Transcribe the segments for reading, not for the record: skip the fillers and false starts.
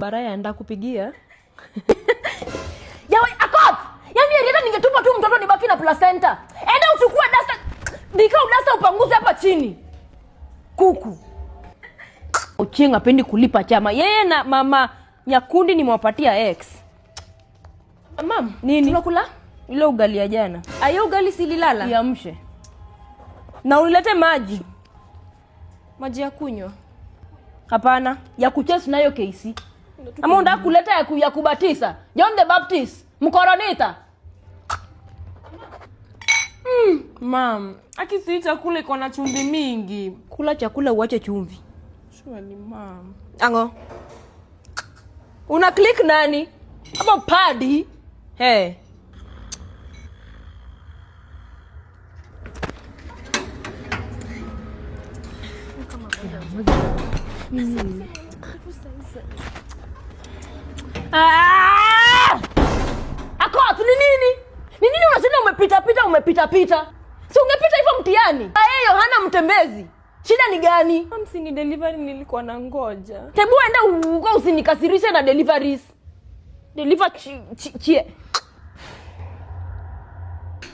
Baraya anda kupigia. Yawe akot. Yaani hata ningetupa tu mtoto nibaki na placenta. Enda uchukue dasta. Nikao dasta upanguze hapa chini. Kuku. Ochieng apendi kulipa chama. Yeye na mama Nyakundi nimewapatia X. Mam, Nini? tunakula? Ile ugali ya jana. Ayo ugali sililala. Iamshe. Na ulete maji. Maji ya kunywa. Hapana, ya kuchesi nayo KC. Ama unataka kuleta ya kubatisa? John the Baptist, mkoronita. Mam, akisi chakula iko na chumvi mingi. Kula chakula uache chumvi. Surely, mam. Ango. Una click nani? Hapo padi. Hey. Akot, ni nini? Ni nini unasema umepita? Si ungepita hivyo mtihani? Yeye hana mtembezi. Shida ni gani? Mam, si ni delivery nilikuwa na ngoja. Tebu enda uko usinikasirishe na deliveries. Deliver chie.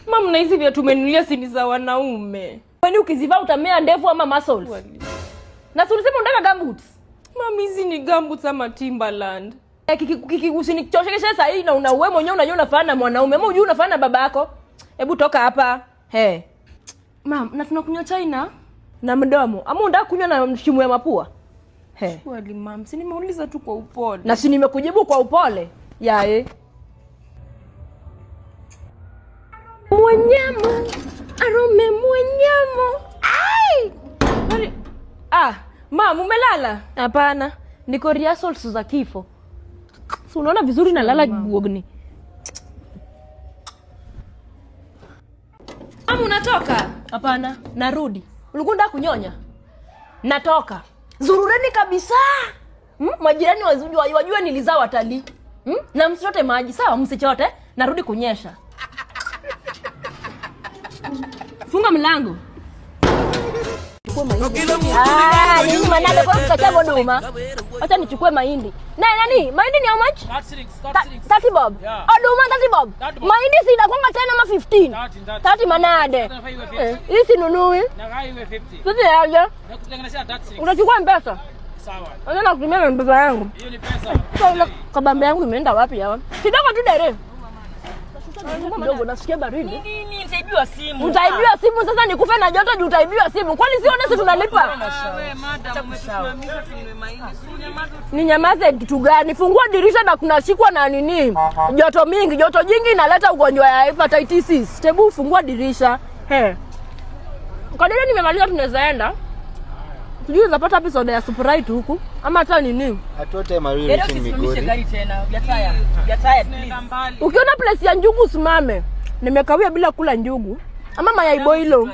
Mam, na hizi vya tumenulia sini za wanaume. Kwani ukizivaa utamea ndevu ama muscles? Na si ulisema unataka gumboots? Mam, hizi ni gumboots ama Timberland. Usinichoshekeshe sasa hii na wewe mwenyewe unajua unafanana na mwanaume. Ama unajua unafanana na baba yako. Hebu toka hapa. He. Mam, na tunakunywa chai na mdomo. Ama unataka kunywa na shimu ya mapua? He. Surely, mam, si nimeuliza tu kwa upole. Na si nimekujibu kwa upole. Yae. Mwanyama. Arome mwanyama. Ai! Mam, umelala? Hapana. Niko rehearsals za kifo. Si unaona vizuri na lala guogni. Mam, unatoka? Hapana, narudi. Ulikuwa unataka kunyonya? Natoka. Zurureni kabisa. Majirani wajua nilizaa watalii. Na msichote maji, sawa msichote. Narudi kunyesha. Funga mlango. Nini manada kwa kutachabo duma. Acha nichukue mahindi. Nani? Mahindi ni how much? 30 bob. Yeah. Duma 30 bob. Mahindi si inakonga tena ama 15. 30 manade. Hii si nunui. Na gai iwe 50. Sasa aje. Na kutengenezea 36. Unachukua mpesa? Sawa. Unataka kutumia mpesa yangu. Hiyo ni pesa. Sasa kabambe yangu imeenda wapi hawa? Kidogo tu dere. Kidogo nasikia baridi. Nini? Nitaibiwa simu. Utaibiwa simu sasa nikufe na joto juu utaibiwa simu. Kwani sione sisi tunalipa? Wewe madam umetusimamisha tunywe mahindi. Ni nyamaze kitu gani? Fungua dirisha na kunashikwa na nini? Joto mingi, joto jingi inaleta ugonjwa ya hepatitis. Tebu fungua dirisha. He. Kadiri nimemaliza tunazaenda. Sijui unapata episode ya Sprite huku ama hata nini? Atote Maria reaching Migori. Gari tena. Yataya please. Ukiona place ya njugu usimame. Nimekawia bila kula njugu. Ama mayai boilo.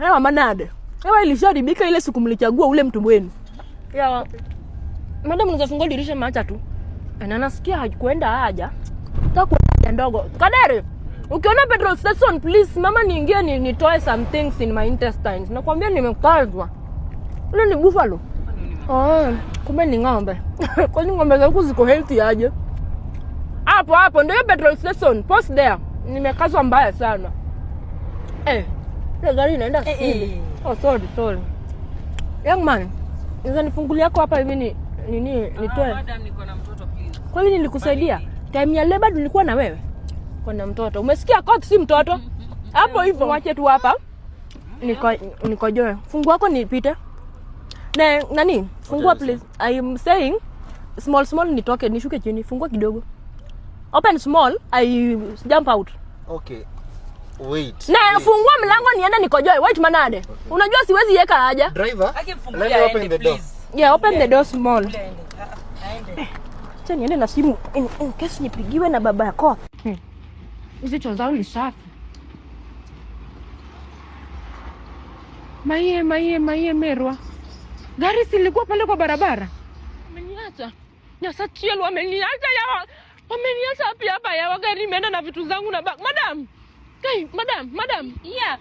Hewa manade. Hewa ilisharibika ile siku mlichagua ule mtu wenu. Ya. Madam unaweza fungua dirisha maacha tu. Na nasikia kuenda haja. Nataka kuenda ndogo. Kadere. Ukiona petrol station please mama niingie nitoe some things in my intestines. Nakwambia nimekazwa. Ile ni buffalo. Kumbe ni ng'ombe. Kwani ng'ombe zangu ziko healthy aje? Hapo ndio petrol station. Post there. Nimekazwa mbaya sana. Ile gari inaenda speed. Oh sorry. Young man, unaweza nifungulia yako hapa hivi nitoe. Madam niko na mtoto please. Kwa nini nilikusaidia? Time ya labor nilikuwa na wewe. Kwa na mtoto. Umesikia court si mtoto? Hapo hivyo wache tu hapa. Niko joe. Fungua yako nipite. Na nani? Fungua please. I am saying small nitoke nishuke chini. Fungua kidogo. Open small, I jump out. Okay. Wait. Na fungua mlango nienda nikojoe. Wait manade. Okay. Unajua siwezi yeka haja. Driver, Akimfungulia let me open the door. Yeah, open the door small. Acha niende na simu in case nipigiwe na baba yako. Hizi choo zao ni safi. Maie Merwa. Gari silikuwa pale kwa barabara. Ameniacha. Nyasa chielu ameniacha ya. Wameniacha hapa ya gari imeenda na vitu zangu na bag. Madam. Hey, madam. Yeah.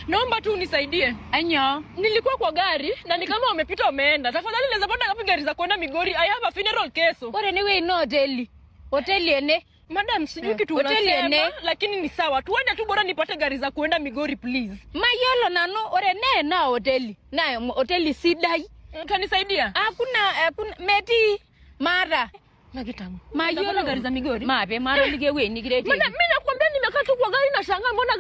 Naomba tu unisaidie. Anyo. Nilikuwa kwa gari na ni kama wamepita wameenda. Tafadhali naweza pata ngapi gari za kwenda Migori? I have a funeral kesho. Ore ni wewe no hoteli. Hoteli ene. Madam, sijui kitu Hoteli unasema, ene. lakini ni sawa. Tuende tu bora nipate gari za kwenda Migori please. Mayolo nano ore ne na hoteli. Na hoteli sidai. Utanisaidia? Hakuna meti mara. Magitamu. Mayolo gari za Migori. Mabe mara lige we ni gireti. Madam, mimi nakwambia nimekaa tu kwa gari na shangaa mbona